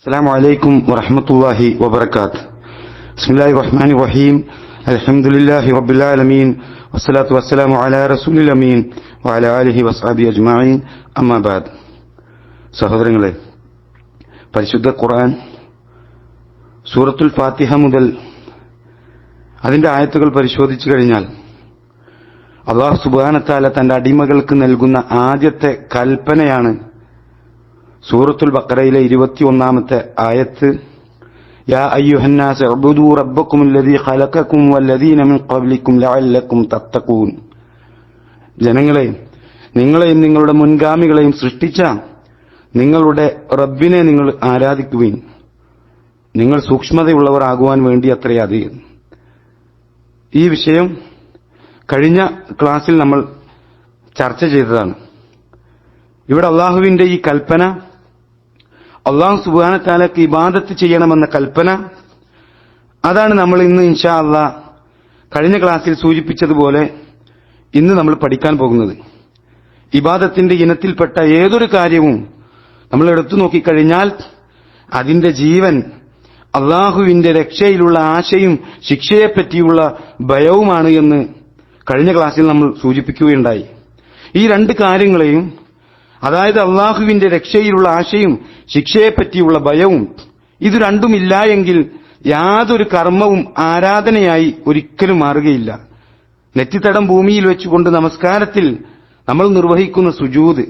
السلام عليكم ورحمة الله وبركاته. بسم الله الرحمن الرحيم. الحمد لله رب العالمين والصلاة والسلام على رسول الأمين وعلى آله وصحبه أجمعين. أما بعد. സഹോദരങ്ങളെ, പരിശുദ്ധ ഖുർആൻ സൂറത്തുൽ ഫാത്തിഹ മുതൽ അതിന്റെ ആയത്തുകൾ പരിശോധിച്ചു കഴിഞ്ഞാൽ അല്ലാഹു സുബ്ഹാനഹു വ തആല തന്റെ അടിമകൾക്ക് നൽകുന്ന ആദ്യത്തെ കൽപ്പനയാണ് സൂറത്തുൽ ബഖറയിലെ 21ാമത്തെ ആയത്ത്. യാ അയ്യുഹന്നാസ് ഉബ്ദൂ റബ്ബക്കുമുല്ലദീ ഖലഖക്കും വല്ലദീന മിൻ ഖബ്ലിക്കും ലഅല്ലക്കും തത്തഖൂൻ. ജനങ്ങളെ, നിങ്ങളെയും നിങ്ങളുടെ മുൻഗാമികളെയും സൃഷ്ടിച്ച നിങ്ങളുടെ റബ്ബിനെ നിങ്ങൾ ആരാധിക്കുവിൻ, നിങ്ങൾ സൂക്ഷ്മതയുള്ളവർ ആകുവാൻ വേണ്ടി അത്രയധികം. ഈ വിഷയം കഴിഞ്ഞ ക്ലാസ്സിൽ നമ്മൾ ചർച്ച ചെയ്തതാണ്. ഇവിടെ അള്ളാഹുവിന്റെ ഈ കൽപ്പന, അള്ളാഹു സുബ്ഹാനഹു വ തആലക്ക് ഇബാദത്ത് ചെയ്യണമെന്ന കൽപ്പന, അതാണ് നമ്മൾ ഇന്ന് ഇൻഷാ അല്ലാഹ് കഴിഞ്ഞ ക്ലാസ്സിൽ സൂചിപ്പിച്ചതുപോലെ ഇന്ന് നമ്മൾ പഠിക്കാൻ പോകുന്നത്. ഇബാദത്തിന്റെ ഇനത്തിൽപ്പെട്ട ഏതൊരു കാര്യവും നമ്മൾ എടുത്തു നോക്കിക്കഴിഞ്ഞാൽ അതിന്റെ ജീവൻ അള്ളാഹുവിന്റെ രക്ഷയിലുള്ള ആശയും ശിക്ഷയെപ്പറ്റിയുള്ള ഭയവുമാണ് എന്ന് കഴിഞ്ഞ ക്ലാസ്സിൽ നമ്മൾ സൂചിപ്പിക്കുകയുണ്ടായി. ഈ രണ്ട് കാര്യങ്ങളെയും, അതായത് അള്ളാഹുവിന്റെ രക്ഷയിലുള്ള ആശയും ശിക്ഷയെപ്പറ്റിയുള്ള ഭയവും, ഇത് രണ്ടുമില്ല എങ്കിൽ യാതൊരു കർമ്മവും ആരാധനയായി ഒരിക്കലും മാറുകയില്ല. നെറ്റിത്തടം ഭൂമിയിൽ വെച്ചുകൊണ്ട് നമസ്കാരത്തിൽ നമ്മൾ നിർവഹിക്കുന്ന സുജൂദ്,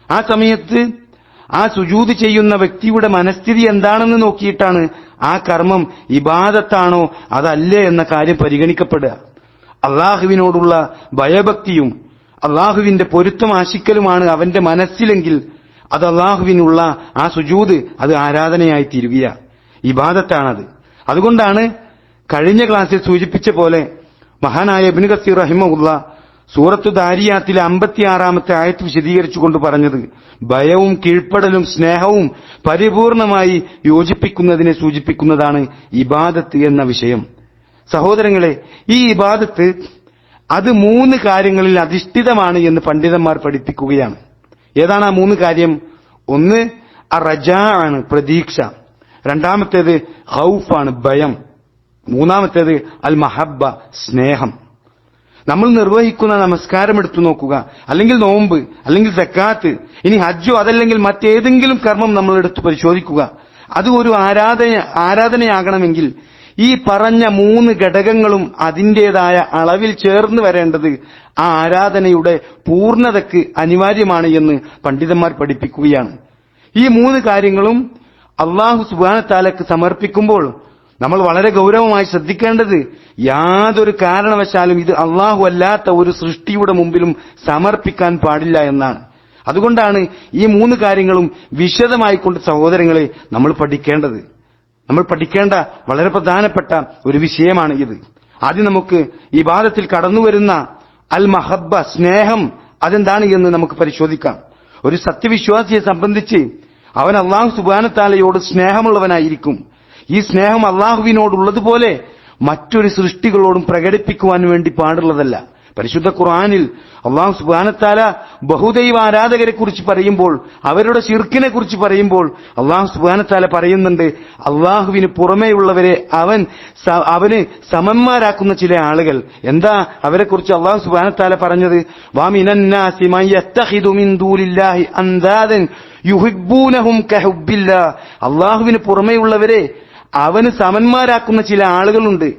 ആ സമയത്ത് ആ സുജൂദ് ചെയ്യുന്ന വ്യക്തിയുടെ മനസ്ഥിതി എന്താണെന്ന് നോക്കിയിട്ടാണ് ആ കർമ്മം ഇബാദത്താണോ അതല്ലേ എന്ന കാര്യം പരിഗണിക്കപ്പെടുക. അള്ളാഹുവിനോടുള്ള ഭയഭക്തിയും അള്ളാഹുവിന്റെ പൊരുത്തം ആശിക്കലുമാണ് അവന്റെ മനസ്സിലെങ്കിൽ അത് അള്ളാഹുവിനുള്ള ആ സുജൂദ് അത് ആരാധനയായി തീരുക, ഇബാദത്താണത്. അതുകൊണ്ടാണ് കഴിഞ്ഞ ക്ലാസ്സിൽ സൂചിപ്പിച്ച പോലെ മഹാനായ ഇബ്നു കസീർ റഹിമഹുല്ലാ സൂറത്തു ദാരിയാത്തിലെ 56ാമത്തെ ആയത്ത് വിശദീകരിച്ചുകൊണ്ട് പറഞ്ഞത്, ഭയവും കീഴ്പ്പെടലും സ്നേഹവും പരിപൂർണമായി യോജിപ്പിക്കുന്നതിനെ സൂചിപ്പിക്കുന്നതാണ് ഇബാദത്ത് എന്ന വിഷയം. സഹോദരങ്ങളെ, ഈ ഇബാദത്ത് അത് 3 കാര്യങ്ങളിൽ അധിഷ്ഠിതമാണ് എന്ന് പണ്ഡിതന്മാർ പഠിപ്പിക്കുകയാണ്. ഏതാണ് ആ 3 കാര്യം? ഒന്ന് അറജാ ആണ്, പ്രതീക്ഷ. രണ്ടാമത്തേത് ഖൗഫാണ്, ഭയം. മൂന്നാമത്തേത് അൽ മഹബ്ബ, സ്നേഹം. നമ്മൾ നിർവഹിക്കുന്ന നമസ്കാരം എടുത്തു നോക്കുക, അല്ലെങ്കിൽ നോമ്പ്, അല്ലെങ്കിൽ സക്കാത്ത്, ഇനി ഹജ്ജോ അതല്ലെങ്കിൽ മറ്റേതെങ്കിലും കർമ്മം നമ്മൾ എടുത്ത് പരിശോധിക്കുക. അത് ഒരു ആരാധനയാകണമെങ്കിൽ ഈ പറഞ്ഞ 3 ഘടകങ്ങളും അതിൻ്റെതായ അളവിൽ ചേർന്ന് വരേണ്ടത് ആ ആരാധനയുടെ പൂർണ്ണതയ്ക്ക് അനിവാര്യമാണ് എന്ന് പണ്ഡിതന്മാർ പഠിപ്പിക്കുകയാണ്. ഈ 3 കാര്യങ്ങളും അല്ലാഹു സുബ്ഹാനഹു വ തആലക്ക് സമർപ്പിക്കുമ്പോൾ നമ്മൾ വളരെ ഗൗരവമായി ശ്രദ്ധിക്കേണ്ടത്, യാതൊരു കാരണവശാലും ഇത് അല്ലാഹു അല്ലാത്ത ഒരു സൃഷ്ടിയുടെ മുമ്പിലും സമർപ്പിക്കാൻ പാടില്ല എന്നാണ്. അതുകൊണ്ടാണ് ഈ 3 കാര്യങ്ങളും വിശദമായിക്കൊണ്ട് സഹോദരങ്ങളെ നമ്മൾ പഠിക്കേണ്ടത്. നമ്മൾ പഠിക്കേണ്ട വളരെ പ്രധാനപ്പെട്ട ഒരു വിഷയമാണ് ഇത്. ആദ്യം നമുക്ക് ഇബാദത്തിൽ കടന്നുവരുന്ന അൽ മഹബ്ബ, സ്നേഹം, അതെന്താണ് എന്ന് നമുക്ക് പരിശോധിക്കാം. ഒരു സത്യവിശ്വാസിയെ സംബന്ധിച്ച് അവൻ അല്ലാഹു സുബ്ഹാനഹു വ തആലയോട് സ്നേഹമുള്ളവനായിരിക്കും. ഈ സ്നേഹം അല്ലാഹുവിനോടുള്ളതുപോലെ മറ്റൊരു സൃഷ്ടികളോടും പ്രകടിപ്പിക്കുവാൻ വേണ്ടി പാടുള്ളതല്ല. പരിശുദ്ധ ഖുർആനിൽ അല്ലാഹു സുബ്ഹാനഹു വ തആല ബഹുദൈവ ആരാധകരെ കുറിച്ച് പറയുമ്പോൾ, അവരുടെ ശിർക്കിനെ കുറിച്ച് പറയുമ്പോൾ അല്ലാഹു സുബ്ഹാനഹു വ തആല പറയുന്നുണ്ട്, അല്ലാഹുവിന് പുറമേയുള്ളവരെ അവന് സമന്മാരാക്കുന്ന ചില ആളുകൾ. എന്താ അവരെ കുറിച്ച് അല്ലാഹു സുബ്ഹാനഹു വ തആല പറഞ്ഞത്? വമിനന്നാസി മൻ യത്തഖിദു മിൻ ദൂനില്ലാഹി അൻദാദൻ യുഹിബ്ബൂനഹും കഹുബ്ബില്ലാ. അല്ലാഹുവിന് പുറമേയുള്ളവരെ അവന് സമന്മാരാക്കുന്ന ചില ആളുകളുണ്ട്.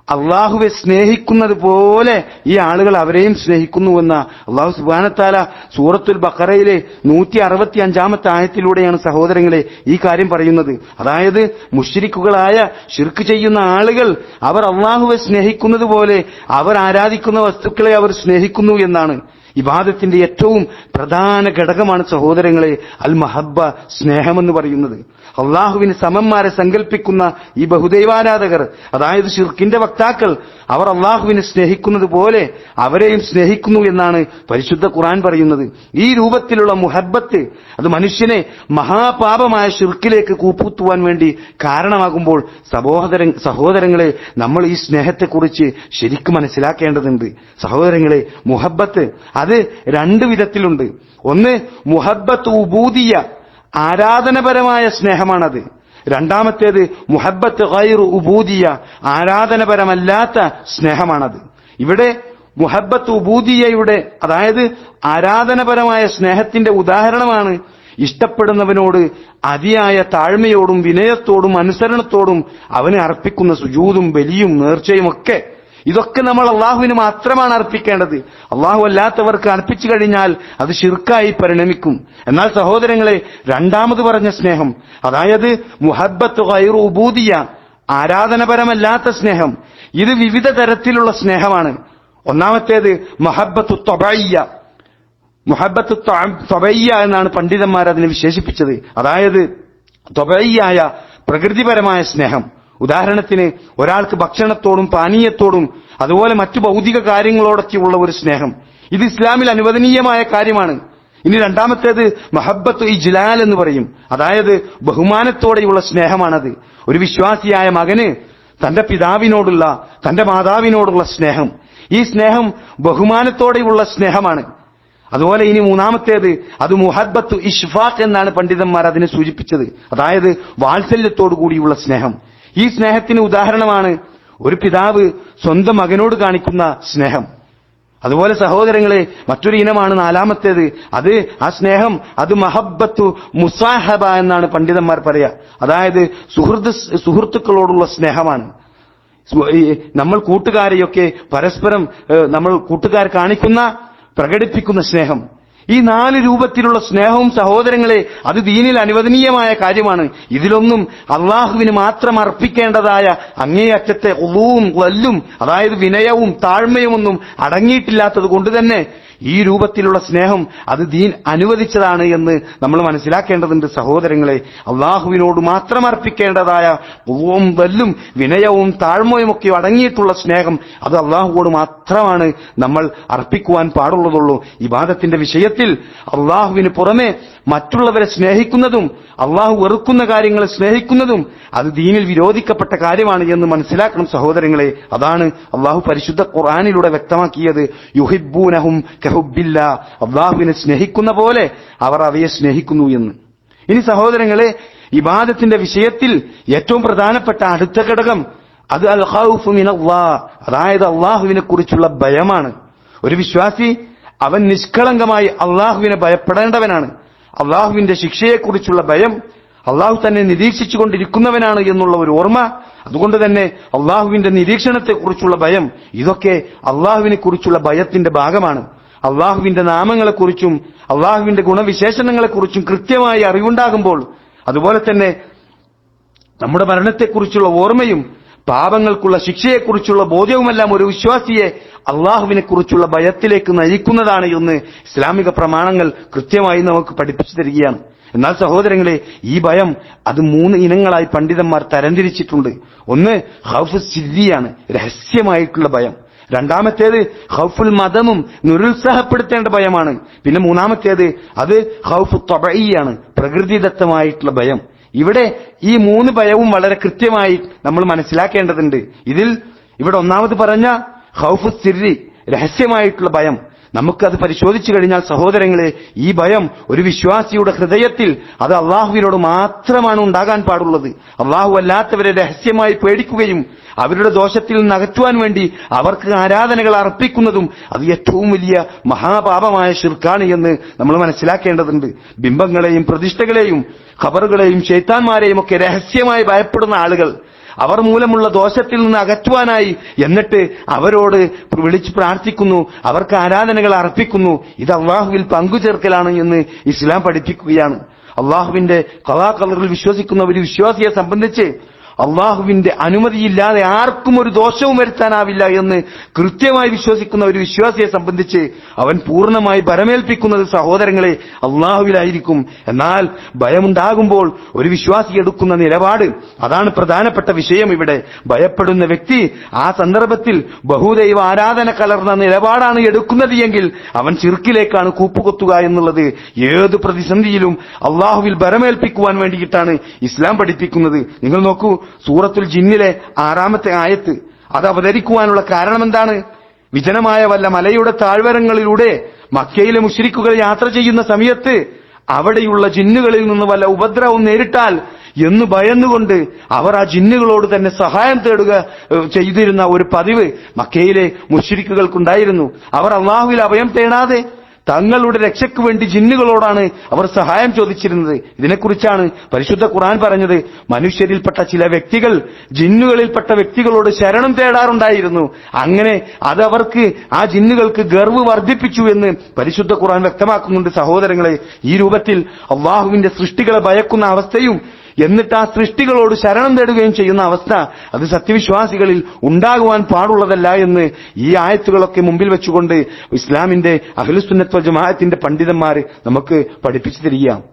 അള്ളാഹുവെ സ്നേഹിക്കുന്നത് പോലെ ഈ ആളുകൾ അവരെയും സ്നേഹിക്കുന്നുവെന്ന അള്ളാഹു സുബ്ഹാനഹു വ തആല സൂറത്തുൽ ബഖറയിലെ 165ാമത്തെ ആയത്തിലൂടെയാണ് സഹോദരങ്ങളെ ഈ കാര്യം പറയുന്നത്. അതായത് മുശ്രിക്കുകളായ ശിർക്ക് ചെയ്യുന്ന ആളുകൾ അവർ അള്ളാഹുവെ സ്നേഹിക്കുന്നത് പോലെ അവർ ആരാധിക്കുന്ന വസ്തുക്കളെ അവർ സ്നേഹിക്കുന്നു എന്നാണ്. ഇബാദത്തിന്റെ ഏറ്റവും പ്രധാന ഘടകമാണ് സഹോദരങ്ങളെ അൽ മഹബ്ബ, സ്നേഹമെന്ന് പറയുന്നത്. അള്ളാഹുവിന് സമന്മാരെ സങ്കല്പിക്കുന്ന ഈ ബഹുദൈവാരാധകർ, അതായത് ശിർക്കിന്റെ വക്താക്കൾ, അവർ അള്ളാഹുവിനെ സ്നേഹിക്കുന്നത് പോലെ അവരെയും സ്നേഹിക്കുന്നു എന്നാണ് പരിശുദ്ധ ഖുർആൻ പറയുന്നത്. ഈ രൂപത്തിലുള്ള മുഹബ്ബത്ത് അത് മനുഷ്യനെ മഹാപാപമായ ശിർക്കിലേക്ക് കൂപ്പുത്തുവാൻ വേണ്ടി കാരണമാകുമ്പോൾ സഹോദരങ്ങളെ നമ്മൾ ഈ സ്നേഹത്തെക്കുറിച്ച് ശരിക്കും മനസ്സിലാക്കേണ്ടതുണ്ട്. സഹോദരങ്ങളെ, മുഹബ്ബത്ത് അത് 2 വിധത്തിലുണ്ട്. ഒന്ന് മുഹബ്ബത്ത് ഉബൂദിയ, ആരാധനപരമായ സ്നേഹമാണത്. രണ്ടാമത്തേത് മുഹബ്ബത്ത് ഗൈറു ഉബൂദിയ, ആരാധനപരമല്ലാത്ത സ്നേഹമാണത്. ഇവിടെ മുഹബ്ബത്ത് ഉബൂദിയയുടെ, അതായത് ആരാധനപരമായ സ്നേഹത്തിന്റെ ഉദാഹരണമാണ് ഇഷ്ടപ്പെടുന്നവനോട് അതിയായ താഴ്മയോടും വിനയത്തോടും അനുസരണത്തോടും അവന് അർപ്പിക്കുന്ന സുജൂദും ബലിയും നേർച്ചയുമൊക്കെ. ഇതൊക്കെ നമ്മൾ അള്ളാഹുവിന് മാത്രമാണ് അർപ്പിക്കേണ്ടത്. അള്ളാഹു അല്ലാത്തവർക്ക് അർപ്പിച്ചു കഴിഞ്ഞാൽ അത് ശിർക്കായി പരിണമിക്കും. എന്നാൽ സഹോദരങ്ങളെ, രണ്ടാമത് പറഞ്ഞ സ്നേഹം, അതായത് മുഹബ്ബത്ത് ഗൈറു ഉബൂദിയ, ആരാധനപരമല്ലാത്ത സ്നേഹം, ഇത് വിവിധ തരത്തിലുള്ള സ്നേഹമാണ്. ഒന്നാമത്തേത് മുഹബ്ബത്തു ത്വബയ്യ. മുഹബ്ബത്തു ത്വബയ്യ എന്നാണ് പണ്ഡിതന്മാർ അതിനെ വിശേഷിപ്പിച്ചത്. അതായത് ത്വബയ്യായ പ്രകൃതിപരമായ സ്നേഹം. ഉദാഹരണത്തിന് ഒരാൾക്ക് ഭക്ഷണത്തോടും പാനീയത്തോടും അതുപോലെ മറ്റു ഭൗതിക കാര്യങ്ങളോടൊക്കെയുള്ള ഒരു സ്നേഹം, ഇത് ഇസ്ലാമിൽ അനുവദനീയമായ കാര്യമാണ്. ഇനി രണ്ടാമത്തേത് മഹബ്ബത്തു ഇജ്ലാൽ എന്ന് പറയും. അതായത് ബഹുമാനത്തോടെയുള്ള സ്നേഹമാണത്. ഒരു വിശ്വാസിയായ മകന് തന്റെ പിതാവിനോടുള്ള, തന്റെ മാതാവിനോടുള്ള സ്നേഹം, ഈ സ്നേഹം ബഹുമാനത്തോടെയുള്ള സ്നേഹമാണ്. അതുപോലെ ഇനി മൂന്നാമത്തേത് അത് മുഹബ്ബത്തു ഇഷ്ഫാഖ് എന്നാണ് പണ്ഡിതന്മാർ അതിനെ സൂചിപ്പിച്ചത്. അതായത് വാത്സല്യത്തോടു കൂടിയുള്ള സ്നേഹം. ഈ സ്നേഹത്തിന് ഉദാഹരണമാണ് ഒരു പിതാവ് സ്വന്തം മകനോട് കാണിക്കുന്ന സ്നേഹം. അതുപോലെ സഹോദരങ്ങളെ, മറ്റൊരു ഇനമാണ് നാലാമത്തേത്. അത് ആ സ്നേഹം അത് മഹബ്ബത്തു മുസാഹബ എന്നാണ് പണ്ഡിതന്മാർ പറയാ. അതായത് സുഹൃത്തുക്കളോടുള്ള സ്നേഹമാണ്. നമ്മൾ കൂട്ടുകാരെയൊക്കെ പരസ്പരം നമ്മൾ കൂട്ടുകാർ പ്രകടിപ്പിക്കുന്ന സ്നേഹം. ഈ 4 രൂപത്തിലുള്ള സ്നേഹവും സഹോദരങ്ങളെ അത് ദീനിൽ അനുവദനീയമായ കാര്യമാണ്. ഇതിലൊന്നും അള്ളാഹുവിന് മാത്രം അർപ്പിക്കേണ്ടതായ അങ്ങേയറ്റത്തെ ഖുളൂവും ഖല്ലും, അതായത് വിനയവും താഴ്മയുമൊന്നും അടങ്ങിയിട്ടില്ലാത്തത് കൊണ്ട് തന്നെ ഈ രൂപത്തിലുള്ള സ്നേഹം അത് ദീൻ അനുവദിച്ചതാണ് എന്ന് നമ്മൾ മനസ്സിലാക്കേണ്ടതുണ്ട്. സഹോദരങ്ങളെ, അള്ളാഹുവിനോട് മാത്രം അർപ്പിക്കേണ്ടതായ ഖുളൂവും ഖല്ലും വിനയവും താഴ്മയുമൊക്കെ അടങ്ങിയിട്ടുള്ള സ്നേഹം അത് അള്ളാഹുവോട് മാത്രമാണ് നമ്മൾ അർപ്പിക്കുവാൻ പാടുള്ളതുള്ളൂ. ഇബാദത്തിന്റെ വിഷയത്തിൽ അള്ളാഹുവിന് പുറമെ മറ്റുള്ളവരെ സ്നേഹിക്കുന്നതും അള്ളാഹു വെറുക്കുന്ന കാര്യങ്ങളെ സ്നേഹിക്കുന്നതും അത് ദീനിൽ വിരോധിക്കപ്പെട്ട കാര്യമാണ് എന്ന് മനസ്സിലാക്കണം സഹോദരങ്ങളെ. അതാണ് അള്ളാഹു പരിശുദ്ധ ഖുർആനിലൂടെ വ്യക്തമാക്കിയത്. യുഹിബ്ബൂനഹും കഹുബ്ബില്ലാ, അള്ളാഹുവിനെ സ്നേഹിക്കുന്ന പോലെ അവർ അവയെ സ്നേഹിക്കുന്നു എന്ന്. ഇനി സഹോദരങ്ങളെ, ഇബാദത്തിന്റെ വിഷയത്തിൽ ഏറ്റവും പ്രധാനപ്പെട്ട അടുത്ത ഘടകം അത് അൽ ഖൗഫു മിനല്ലാഹ്, അതായത് അള്ളാഹുവിനെ കുറിച്ചുള്ള ഭയമാണ്. ഒരു വിശ്വാസി അവൻ നിഷ്കളങ്കമായി അള്ളാഹുവിനെ ഭയപ്പെടേണ്ടവനാണ്. അള്ളാഹുവിന്റെ ശിക്ഷയെക്കുറിച്ചുള്ള ഭയം, അള്ളാഹു തന്നെ നിരീക്ഷിച്ചുകൊണ്ടിരിക്കുന്നവനാണ് എന്നുള്ള ഒരു ഓർമ്മ, അതുകൊണ്ട് തന്നെ അള്ളാഹുവിന്റെ നിരീക്ഷണത്തെക്കുറിച്ചുള്ള ഭയം, ഇതൊക്കെ അള്ളാഹുവിനെ കുറിച്ചുള്ള ഭയത്തിന്റെ ഭാഗമാണ്. അള്ളാഹുവിന്റെ നാമങ്ങളെക്കുറിച്ചും അള്ളാഹുവിന്റെ ഗുണവിശേഷണങ്ങളെക്കുറിച്ചും കൃത്യമായി അറിവുണ്ടാകുമ്പോൾ, അതുപോലെ തന്നെ നമ്മുടെ മരണത്തെക്കുറിച്ചുള്ള ഓർമ്മയും പാപങ്ങൾക്കുള്ള ശിക്ഷയെക്കുറിച്ചുള്ള ബോധ്യവുമെല്ലാം ഒരു വിശ്വാസിയെ അള്ളാഹുവിനെ കുറിച്ചുള്ള ഭയത്തിലേക്ക് നയിക്കുന്നതാണ് എന്ന് ഇസ്ലാമിക പ്രമാണങ്ങൾ കൃത്യമായി നമുക്ക് പഠിപ്പിച്ചു തരികയാണ്. എന്നാൽ സഹോദരങ്ങളെ, ഈ ഭയം അത് 3 ഇനങ്ങളായി പണ്ഡിതന്മാർ തരംതിരിച്ചിട്ടുണ്ട്. ഒന്ന് ഖൗഫ് സിദ്ദിയാണ്, രഹസ്യമായിട്ടുള്ള ഭയം. രണ്ടാമത്തേത് ഖൗഫുൽ മദമും, നിരുത്സാഹപ്പെടുത്തേണ്ട ഭയമാണ്. പിന്നെ മൂന്നാമത്തേത് അത് ഖൗഫു ത്വബഈയാണ്, പ്രകൃതിദത്തമായിട്ടുള്ള ഭയം. ഇവിടെ ഈ 3 ഭയവും വളരെ കൃത്യമായി നമ്മൾ മനസ്സിലാക്കേണ്ടതുണ്ട്. ഇവിടെ ഒന്നാമത് പറഞ്ഞ ഖൗഫു സിർരി, രഹസ്യമായിട്ടുള്ള ഭയം, നമുക്കത് പരിശോധിച്ചു കഴിഞ്ഞാൽ സഹോദരങ്ങളെ, ഈ ഭയം ഒരു വിശ്വാസിയുടെ ഹൃദയത്തിൽ അത് അള്ളാഹുവിനോട് മാത്രമാണ് ഉണ്ടാകാൻ പാടുള്ളത്. അള്ളാഹു അല്ലാത്തവരെ രഹസ്യമായി പേടിക്കുകയും അവരുടെ ദോഷത്തിൽ നിന്ന് അകറ്റുവാൻ വേണ്ടി അവർക്ക് ആരാധനകൾ അർപ്പിക്കുന്നതും അത് ഏറ്റവും വലിയ മഹാപാപമായ ശിർക്കാണ് എന്ന് നമ്മൾ മനസ്സിലാക്കേണ്ടതുണ്ട്. ബിംബങ്ങളെയും പ്രതിഷ്ഠകളെയും ഖബറുകളെയും ശൈത്താന്മാരെയും ഒക്കെ രഹസ്യമായി ഭയപ്പെടുന്ന ആളുകൾ അവർ മൂലമുള്ള ദോഷത്തിൽ നിന്ന് അകറ്റുവാനായി എന്നിട്ട് അവരോട് വിളിച്ച് പ്രാർത്ഥിക്കുന്നു, അവർക്ക് ആരാധനകൾ അർപ്പിക്കുന്നു. ഇത് അള്ളാഹുവിൽ പങ്കുചേർക്കലാണ് എന്ന് ഇസ്ലാം പഠിപ്പിക്കുകയാണ്. അള്ളാഹുവിന്റെ ഖളാ ഖദറിൽ വിശ്വസിക്കുന്ന ഒരു വിശ്വാസിയെ സംബന്ധിച്ച് അള്ളാഹുവിന്റെ അനുമതിയില്ലാതെ ആർക്കും ഒരു ദോഷവും വരുത്താനാവില്ല എന്ന് കൃത്യമായി വിശ്വസിക്കുന്ന ഒരു വിശ്വാസിയെ സംബന്ധിച്ച് അവൻ പൂർണ്ണമായി ഭരമേൽപ്പിക്കുന്നത് സഹോദരങ്ങളെ അള്ളാഹുവിലായിരിക്കും. എന്നാൽ ഭയമുണ്ടാകുമ്പോൾ ഒരു വിശ്വാസി എടുക്കുന്ന നിലപാട്, അതാണ് പ്രധാനപ്പെട്ട വിഷയം. ഇവിടെ ഭയപ്പെടുന്ന വ്യക്തി ആ സന്ദർഭത്തിൽ ബഹുദൈവ ആരാധന കലർന്ന നിലപാടാണ് എടുക്കുന്നത് എങ്കിൽ അവൻ ശിർക്കിലേക്കാണ് കൂപ്പുകൊത്തുക എന്നുള്ളത് ഏത് പ്രതിസന്ധിയിലും അള്ളാഹുവിൽ ഭരമേൽപ്പിക്കുവാൻ വേണ്ടിയിട്ടാണ് ഇസ്ലാം പഠിപ്പിക്കുന്നത്. നിങ്ങൾ നോക്കൂ, സൂറത്തുൽ ജിന്നിലെ 6ാമത്തെ ആയത്ത്, അത് അവതരിക്കുവാനുള്ള കാരണം എന്താണ്? വിജനമായ വല്ല മലയുടെ താഴ്വരങ്ങളിലൂടെ മക്കയിലെ മുശ്രിക്കുകൾ യാത്ര ചെയ്യുന്ന സമയത്ത് അവിടെയുള്ള ജിന്നുകളിൽ നിന്ന് വല്ല ഉപദ്രവവും നേരിട്ടാൽ എന്ന് ഭയന്നുകൊണ്ട് അവർ ആ ജിന്നുകളോട് തന്നെ സഹായം തേടുക ചെയ്തിരുന്ന ഒരു പതിവ് മക്കയിലെ മുശ്രിക്കുകൾക്കുണ്ടായിരുന്നു. അവർ അല്ലാഹുവിൽ അഭയം തേടാതെ തങ്ങളുടെ രക്ഷയ്ക്ക് വേണ്ടി ജിന്നുകളോടാണ് അവർ സഹായം ചോദിച്ചിരുന്നത്. ഇതിനെക്കുറിച്ചാണ് പരിശുദ്ധ ഖുർആൻ പറഞ്ഞത്, മനുഷ്യരിൽപ്പെട്ട ചില വ്യക്തികൾ ജിന്നുകളിൽപ്പെട്ട വ്യക്തികളോട് ശരണം തേടാറുണ്ടായിരുന്നു. അങ്ങനെ അതവർക്ക് ആ ജിന്നുകൾക്ക് ഗർവ് വർദ്ധിപ്പിച്ചു എന്ന് പരിശുദ്ധ ഖുർആൻ വ്യക്തമാക്കുന്നുണ്ട്. സഹോദരങ്ങളെ, ഈ രൂപത്തിൽ അല്ലാഹുവിന്റെ സൃഷ്ടികളെ ഭയക്കുന്ന അവസ്ഥയും എന്നിട്ട് ആ സൃഷ്ടികളോട് ശരണം തേടുകയും ചെയ്യുന്ന അവസ്ഥ അത് സത്യവിശ്വാസികളിൽ ഉണ്ടാകുവാൻ പാടുള്ളതല്ല എന്ന് ഈ ആയത്തുകളൊക്കെ മുമ്പിൽ വെച്ചുകൊണ്ട് ഇസ്ലാമിന്റെ അഹ്ലുസുന്നത്ത് വൽ ജമാഅത്തിന്റെ പണ്ഡിതന്മാർ നമുക്ക് പഠിപ്പിച്ചു തരികയാണ്.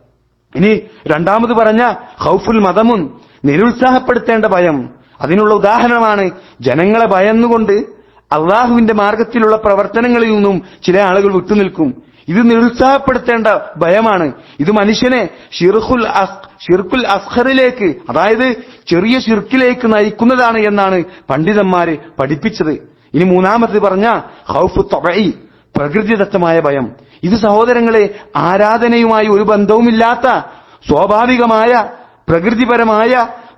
ഇനി രണ്ടാമത് പറഞ്ഞ ഖൗഫുൽ മദമുൻ, നിരുത്സാഹപ്പെടുത്തേണ്ട ഭയം. അതിനുള്ള ഉദാഹരണമാണ് ജനങ്ങളെ ഭയന്നുകൊണ്ട് അള്ളാഹുവിന്റെ മാർഗത്തിലുള്ള പ്രവർത്തനങ്ങളിൽ നിന്നും ചില ആളുകൾ വിട്ടുനിൽക്കും. ഇത് നിരുത്സാഹപ്പെടുത്തേണ്ട ഭയമാണ്. ഇത് മനുഷ്യനെ ഷിർക്കുൽ അസ്ഖറിലേക്ക്, അതായത് ചെറിയ ഷിർക്കിലേക്ക് നയിക്കുന്നതാണ് എന്നാണ് പണ്ഡിതന്മാര് പഠിപ്പിച്ചത്. ഇനി മൂന്നാമത് പറഞ്ഞ ഖൗഫു തബഈ, പ്രകൃതിദത്തമായ ഭയം. ഇത് സഹോദരങ്ങളെ ആരാധനയുമായി ഒരു ബന്ധവുമില്ലാത്ത സ്വാഭാവികമായ പ്രകൃതിപരമായ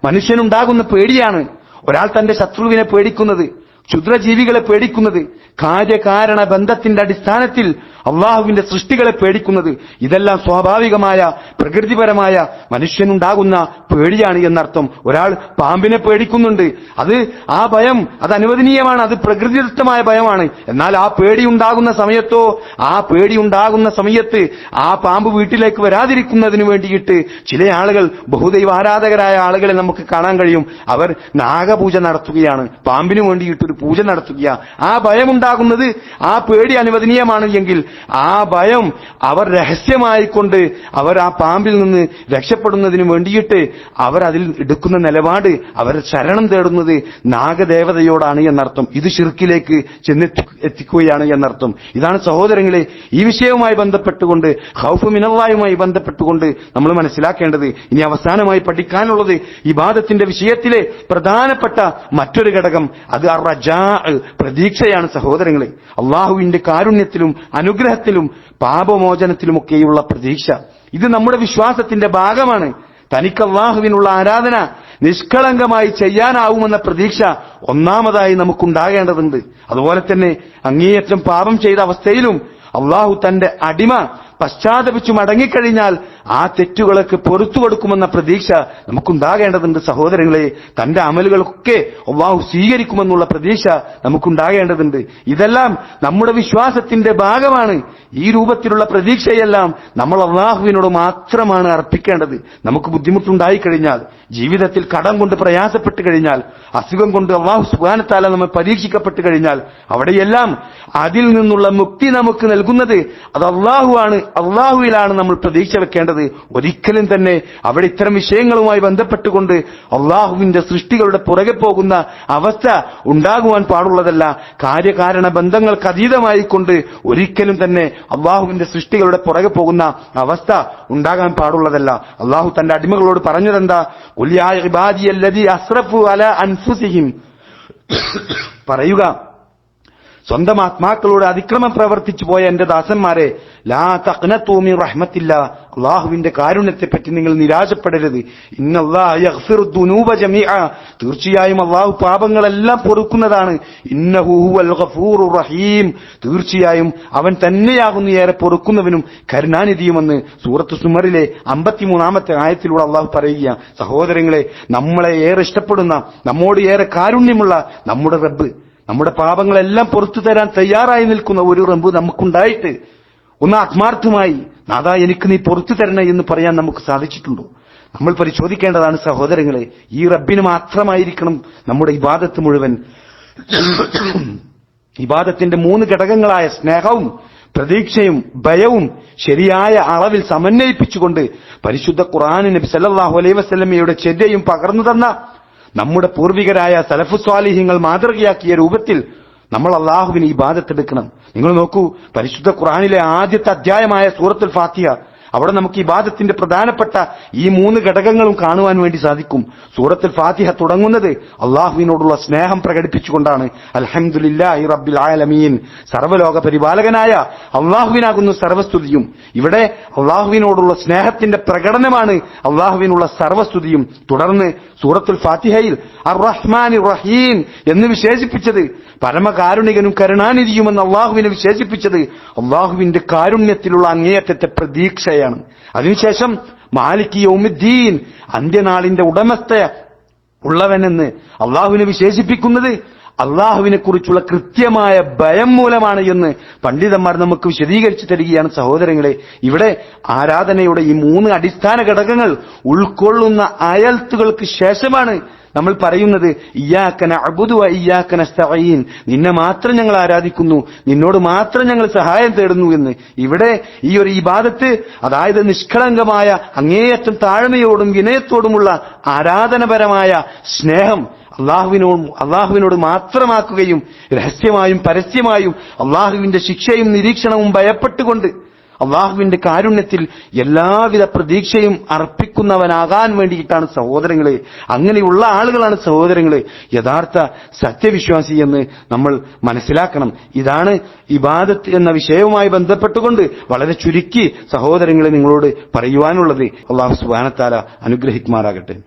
മനുഷ്യനുണ്ടാകുന്ന പേടിയാണ്. ഒരാൾ തന്റെ ശത്രുവിനെ പേടിക്കുന്നത്, ക്ഷുദ്രജീവികളെ പേടിക്കുന്നത്, കാര്യകാരണ ബന്ധത്തിന്റെ അടിസ്ഥാനത്തിൽ അള്ളാഹുവിന്റെ സൃഷ്ടികളെ പേടിക്കുന്നത്, ഇതെല്ലാം സ്വാഭാവികമായ പ്രകൃതിപരമായ മനുഷ്യനുണ്ടാകുന്ന പേടിയാണ് എന്നർത്ഥം. ഒരാൾ പാമ്പിനെ പേടിക്കുന്നുണ്ട്, ആ ഭയം അത് അനുവദനീയമാണ്, അത് പ്രകൃതിദത്തമായ ഭയമാണ്. എന്നാൽ ആ പേടിയുണ്ടാകുന്ന സമയത്ത് ആ പാമ്പ് വീട്ടിലേക്ക് വരാതിരിക്കുന്നതിന് വേണ്ടിയിട്ട് ചില ആളുകൾ, ബഹുദൈവ ആരാധകരായ ആളുകളെ നമുക്ക് കാണാൻ കഴിയും. അവർ നാഗപൂജ നടത്തുകയാണ്, പാമ്പിന് വേണ്ടിയിട്ട് ഒരു പൂജ നടത്തുകയാണ്. ആ ഭയമുണ്ടാകുന്നത്, ആ പേടി അനുവദനീയമാണ് എങ്കിൽ ആ ഭയം അവർ രഹസ്യമായിക്കൊണ്ട് അവർ ആ പാമ്പിൽ നിന്ന് രക്ഷപ്പെടുന്നതിന് വേണ്ടിയിട്ട് അവർ അതിൽ എടുക്കുന്ന നിലപാട്, അവർ ശരണം തേടുന്നത് നാഗദേവതയോടാണ് എന്നർത്ഥം. ഇത് ശിർക്കിലേക്ക് എത്തിക്കുകയാണ് എന്നർത്ഥം. ഇതാണ് സഹോദരങ്ങളെ ഈ വിഷയവുമായി ബന്ധപ്പെട്ടുകൊണ്ട്, ഖൗഫ് മിനല്ലാഹുമായി ബന്ധപ്പെട്ടുകൊണ്ട് നമ്മൾ മനസ്സിലാക്കേണ്ടത്. ഇനി അവസാനമായി പഠിക്കാനുള്ളത് ഇബാദത്തിന്റെ വിഷയത്തിലെ പ്രധാനപ്പെട്ട മറ്റൊരു ഘടകം, അത് അർറജാ, പ്രതീക്ഷയാണ് സഹോദരങ്ങളെ. അള്ളാഹുവിന്റെ കാരുണ്യത്തിലും അനുഗ്രഹത്തിലും പാപമോചനത്തിലുമൊക്കെയുള്ള പ്രതീക്ഷ. ഇത് നമ്മുടെ വിശ്വാസത്തിന്റെ ഭാഗമാണ്. തനിക്ക് അള്ളാഹുവിനുള്ള ആരാധന നിഷ്കളങ്കമായി ചെയ്യാനാവുമെന്ന പ്രതീക്ഷ ഒന്നാമതായി നമുക്കുണ്ടാകേണ്ടതുണ്ട്. അതുപോലെ തന്നെ അങ്ങേയറ്റം പാപം ചെയ്ത അവസ്ഥയിലും അള്ളാഹു തന്റെ അടിമ പശ്ചാത്തപിച്ചു മടങ്ങിക്കഴിഞ്ഞാൽ ആ തെറ്റുകളൊക്കെ പൊറുത്തു കൊടുക്കുമെന്ന പ്രതീക്ഷ നമുക്കുണ്ടാകേണ്ടതുണ്ട് സഹോദരങ്ങളെ. തന്റെ അമലുകളൊക്കെ അല്ലാഹു സ്വീകരിക്കുമെന്നുള്ള പ്രതീക്ഷ നമുക്കുണ്ടാകേണ്ടതുണ്ട്. ഇതെല്ലാം നമ്മുടെ വിശ്വാസത്തിന്റെ ഭാഗമാണ്. ഈ രൂപത്തിലുള്ള പ്രതീക്ഷയെല്ലാം നമ്മൾ അല്ലാഹുവിനോട് മാത്രമാണ് അർപ്പിക്കേണ്ടത്. നമുക്ക് ബുദ്ധിമുട്ടുണ്ടായി കഴിഞ്ഞാൽ, ജീവിതത്തിൽ കടം കൊണ്ട് പ്രയാസപ്പെട്ടു കഴിഞ്ഞാൽ, അസുഖം കൊണ്ട് അല്ലാഹു സുബ്ഹാനഹു വ തആല നമ്മെ പരീക്ഷിക്കപ്പെട്ടു കഴിഞ്ഞാൽ, അവിടെയെല്ലാം അതിൽ നിന്നുള്ള മുക്തി നമുക്ക് നൽകുന്നത് അത് അല്ലാഹുവാണ്. അല്ലാഹുവിലാണ് നമ്മൾ പ്രതീക്ഷ വെക്കേണ്ടത്. ഒരിക്കലും തന്നെ അവിടെ ഇത്തരം വിഷയങ്ങളുമായി ബന്ധപ്പെട്ടുകൊണ്ട് അല്ലാഹുവിന്റെ സൃഷ്ടികളുടെ പുറകെ പോകുന്ന അവസ്ഥ ഉണ്ടാകുവാൻ പാടുള്ളതല്ല. കാര്യകാരണ ബന്ധങ്ങൾക്ക് അതീതമായിക്കൊണ്ട് ഒരിക്കലും തന്നെ അല്ലാഹുവിന്റെ സൃഷ്ടികളുടെ പുറകെ പോകുന്ന അവസ്ഥ ഉണ്ടാകാൻ പാടുള്ളതല്ല. അല്ലാഹു തന്റെ അടിമകളോട് പറഞ്ഞതെന്താ? ഖുൽ യാ ഇബാദിയല്ലദീ അസ്റഫു അലാ അൻഫുസിഹിം, പറയുക, സ്വന്തം ആത്മാക്കളോട് അതിക്രമം പ്രവർത്തിച്ചു പോയ എന്റെ ദാസന്മാരെ, ലാ തഖ്നതു മിൻ റഹ്മത്തില്ലാ, അല്ലാഹുവിന്റെ കാരുണ്യത്തെപ്പറ്റി നിങ്ങൾ നിരാശപ്പെടരുത്. ഇന്നല്ലാഹ യഗ്ഫിറു ദുനൂബ ജമീഅ, തീർച്ചയായും അല്ലാഹു പാപങ്ങളെല്ലാം പൊറുക്കുന്നതാണ്. ഇന്നഹു ഹുവൽ ഗഫൂറുർ റഹീം, തീർച്ചയായും അവൻ തന്നെയാകുന്നു ഏറെ പൊറുക്കുന്നവനും കരുണാനിധിയുമെന്ന് സൂറത്ത് സുമറിലെ 53-ാമത്തെ ആയത്തിലൂടെ അല്ലാഹു പറയുകയാണ്. സഹോദരങ്ങളെ, നമ്മളെ ഏറെ ഇഷ്ടപ്പെടുന്ന, നമ്മോട് ഏറെ കാരുണ്യമുള്ള നമ്മുടെ റബ്ബ്, നമ്മുടെ പാപങ്ങളെല്ലാം പുറത്തു തരാൻ തയ്യാറായി നിൽക്കുന്ന ഒരു റബ്ബ് നമുക്കുണ്ടായിട്ട് ഒന്ന് ആത്മാർത്ഥമായി നാഥാ എനിക്ക് നീ പുറത്തു തരണേ എന്ന് പറയാൻ നമുക്ക് സാധിച്ചിട്ടുണ്ടോ? നമ്മൾ പരിശോധിക്കേണ്ടതാണ് സഹോദരങ്ങളെ. ഈ റബ്ബിന് മാത്രമായിരിക്കണം നമ്മുടെ ഇബാദത്ത് മുഴുവൻ. ഇബാദത്തിന്റെ 3 ഘടകങ്ങളായ സ്നേഹവും പ്രതീക്ഷയും ഭയവും ശരിയായ അളവിൽ സമന്വയിപ്പിച്ചുകൊണ്ട് പരിശുദ്ധ ഖുർആൻ നബി സല്ലല്ലാഹു അലൈഹി വസല്ലമയുടെ ചര്യയും പകർന്നു തന്ന നമ്മുടെ പൂർവികരായ സലഫു സ്വാലിഹീങ്ങൾ മാതൃകയാക്കിയ രൂപത്തിൽ നമ്മൾ അല്ലാഹുവിന് ഇബാദത്ത് എടുക്കണം. നിങ്ങൾ നോക്കൂ, പരിശുദ്ധ ഖുർആനിലെ ആദ്യത്തെ അധ്യായമായ സൂറത്തുൽ ഫാത്തിഹ, അവിടെ നമുക്ക് ഇബാദത്തിന്റെ പ്രധാനപ്പെട്ട ഈ 3 ഘടകങ്ങളും കാണുവാൻ വേണ്ടി സാധിക്കും. സൂറത്തുൽ ഫാത്തിഹ തുടങ്ങുന്നത് അള്ളാഹുവിനോടുള്ള സ്നേഹം പ്രകടിപ്പിച്ചുകൊണ്ടാണ്. അൽഹംദുലില്ലാഹി റബ്ബിൽ ആലമീൻ, സർവ്വലോക പരിപാലകനായ അള്ളാഹുവിനാകുന്നു സർവസ്തുതിയും. ഇവിടെ അള്ളാഹുവിനോടുള്ള സ്നേഹത്തിന്റെ പ്രകടനമാണ് അള്ളാഹുവിനുള്ള സർവസ്തുതിയും. തുടർന്ന് സൂറത്തുൽ ഫാത്തിഹയിൽ അർ റഹ്മാനിർ റഹീം എന്ന് വിശേഷിപ്പിച്ചത്, പരമകാരുണികനും കരുണാനിധിയുമെന്ന് അള്ളാഹുവിനെ വിശേഷിപ്പിച്ചത് അള്ളാഹുവിന്റെ കാരുണ്യത്തിലുള്ള അങ്ങേയറ്റത്തെ പ്രതീക്ഷയാണ്. അതിനുശേഷം മാലിക് യൗമിദ്ദീൻ, അന്ത്യനാളിന്റെ ഉടമസ്ഥ ഉള്ളവനെന്ന് അള്ളാഹുവിനെ വിശേഷിപ്പിക്കുന്നത് അള്ളാഹുവിനെ കുറിച്ചുള്ള കൃത്യമായ ഭയം മൂലമാണ് എന്ന് പണ്ഡിതന്മാർ നമുക്ക് വിശദീകരിച്ചു തരികയാണ്. സഹോദരങ്ങളെ, ഇവിടെ ആരാധനയുടെ ഈ 3 അടിസ്ഥാന ഘടകങ്ങൾ ഉൾക്കൊള്ളുന്ന ആയത്തുകൾക്ക് ശേഷമാണ് നമ്മൾ പറയുന്നത് ഇയ്യാക നഅ്ബുദു വ ഇയ്യാക നസ്തഈൻ, നിന്നെ മാത്രം ഞങ്ങൾ ആരാധിക്കുന്നു, നിന്നോട് മാത്രം ഞങ്ങൾ സഹായം തേടുന്നു എന്ന്. ഇവിടെ ഈ ഒരു ഇബാദത്ത്, അതായത് നിഷ്കളങ്കമായ അങ്ങേയറ്റം താഴ്മയോടും വിനയത്തോടുമുള്ള ആരാധനപരമായ സ്നേഹം അള്ളാഹുവിനോട് മാത്രമാക്കുകയും രഹസ്യമായും പരസ്യമായും അള്ളാഹുവിന്റെ ശിക്ഷയും നിരീക്ഷണവും ഭയപ്പെട്ടുകൊണ്ട് അള്ളാഹുവിന്റെ കാരുണ്യത്തിൽ എല്ലാവിധ പ്രതീക്ഷയും അർപ്പിക്കുന്നവനാകാൻ വേണ്ടിയിട്ടാണ് സഹോദരങ്ങളെ. അങ്ങനെയുള്ള ആളുകളാണ് സഹോദരങ്ങളെ യഥാർത്ഥ സത്യവിശ്വാസി എന്ന് നമ്മൾ മനസ്സിലാക്കണം. ഇതാണ് ഇബാദത്ത് എന്ന വിഷയവുമായി ബന്ധപ്പെട്ടുകൊണ്ട് വളരെ ചുരുക്കി സഹോദരങ്ങളെ നിങ്ങളോട് പറയുവാനുള്ളത്. അള്ളാഹു സുബ്ഹാനഹു വ തആല അനുഗ്രഹിക്കുമാറാകട്ടെ.